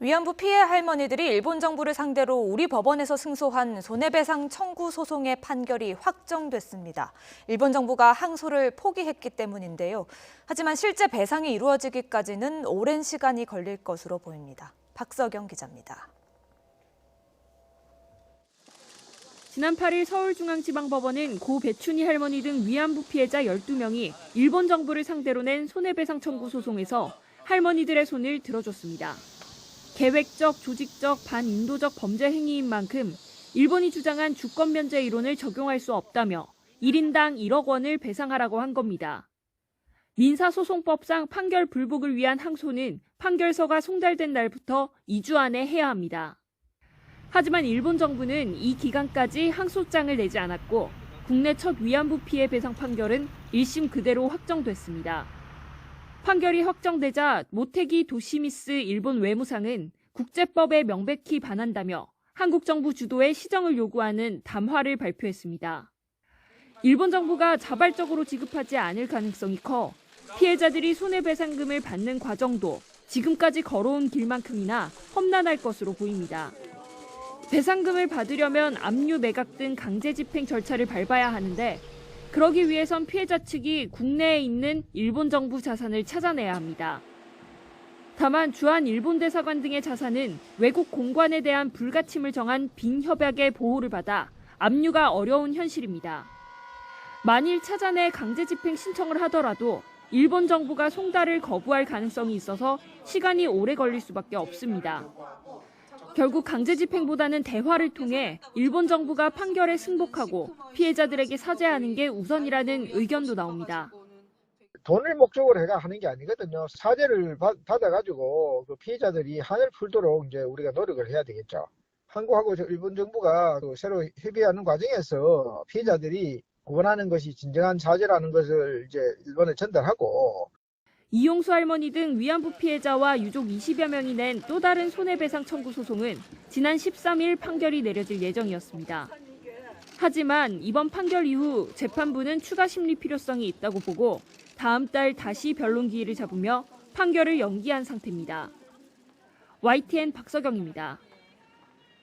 위안부 피해 할머니들이 일본 정부를 상대로 우리 법원에서 승소한 손해배상 청구 소송의 판결이 확정됐습니다. 일본 정부가 항소를 포기했기 때문인데요. 하지만 실제 배상이 이루어지기까지는 오랜 시간이 걸릴 것으로 보입니다. 박서경 기자입니다. 지난 8일 서울중앙지방법원은 고 배춘희 할머니 등 위안부 피해자 12명이 일본 정부를 상대로 낸 손해배상 청구 소송에서 할머니들의 손을 들어줬습니다. 계획적, 조직적, 반인도적 범죄 행위인 만큼 일본이 주장한 주권 면제 이론을 적용할 수 없다며 1인당 1억 원을 배상하라고 한 겁니다. 민사소송법상 판결 불복을 위한 항소는 판결서가 송달된 날부터 2주 안에 해야 합니다. 하지만 일본 정부는 이 기간까지 항소장을 내지 않았고 국내 첫 위안부 피해 배상 판결은 1심 그대로 확정됐습니다. 판결이 확정되자 모테기 도시미스 일본 외무상은 국제법에 명백히 반한다며 한국 정부 주도의 시정을 요구하는 담화를 발표했습니다. 일본 정부가 자발적으로 지급하지 않을 가능성이 커 피해자들이 손해배상금을 받는 과정도 지금까지 걸어온 길만큼이나 험난할 것으로 보입니다. 배상금을 받으려면 압류 매각 등 강제 집행 절차를 밟아야 하는데 그러기 위해선 피해자 측이 국내에 있는 일본 정부 자산을 찾아내야 합니다. 다만 주한 일본 대사관 등의 자산은 외국 공관에 대한 불가침을 정한 빈협약의 보호를 받아 압류가 어려운 현실입니다. 만일 찾아내 강제 집행 신청을 하더라도 일본 정부가 송달을 거부할 가능성이 있어서 시간이 오래 걸릴 수밖에 없습니다. 결국 강제 집행보다는 대화를 통해 일본 정부가 판결에 승복하고 피해자들에게 사죄하는 게 우선이라는 의견도 나옵니다. 돈을 목적으로 해가 하는 게 아니거든요. 사죄를 받아가지고 그 피해자들이 한을 풀도록 이제 우리가 노력을 해야 되겠죠. 한국하고 일본 정부가 새로 협의하는 과정에서 피해자들이 원하는 것이 진정한 사죄라는 것을 이제 일본에 전달하고. 이용수 할머니 등 위안부 피해자와 유족 20여 명이 낸 또 다른 손해배상 청구 소송은 지난 13일 판결이 내려질 예정이었습니다. 하지만 이번 판결 이후 재판부는 추가 심리 필요성이 있다고 보고 다음 달 다시 변론 기일을 잡으며 판결을 연기한 상태입니다. YTN 박서경입니다.